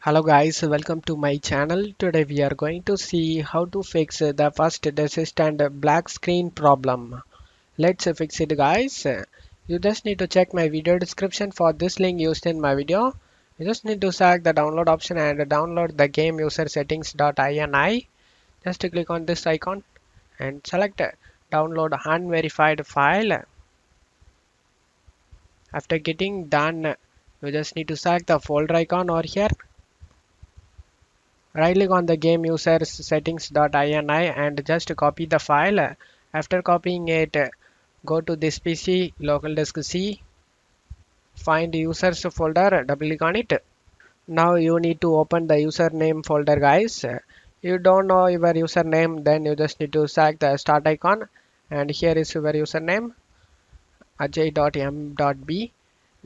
Hello guys, welcome to my channel. Today we are going to see how to fix the first descendant black screen problem. Let's fix it guys. You just need to check my video description for this link used in my video. You just need to select the download option and download the game user settings.ini. Just click on this icon and select download unverified file. After getting done, you just need to select the folder icon over here. Right click on the game users settings.ini and just copy the file. After copying it, go to this PC, local disk C, find users folder, double click on it. Now you need to open the username folder guys. You don't know your username, then you just need to select the start icon and here is your username ajay.m.b.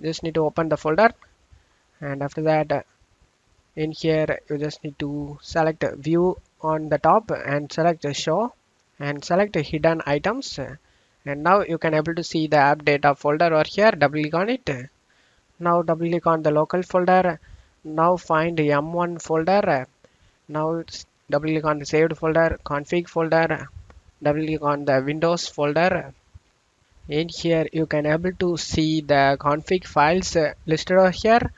Just need to open the folder and after that in here you just need to select view on the top and select show and select hidden items, and now you can able to see the app data folder over here. Double click on it. Now double click on the local folder. Now find m1 folder. Now double click on the saved folder, config folder, double click on the windows folder. In here you can able to see the config files listed over here.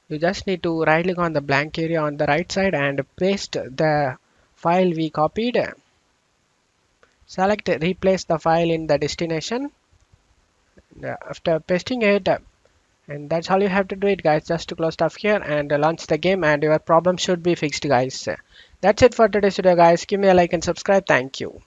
You just need to right click on the blank area on the right side and paste the file we copied. Select replace the file in the destination. After pasting it, and that's all you have to do it guys. Just to close stuff here and launch the game and your problem should be fixed guys. That's it for today's video guys. Give me a like and subscribe. Thank you.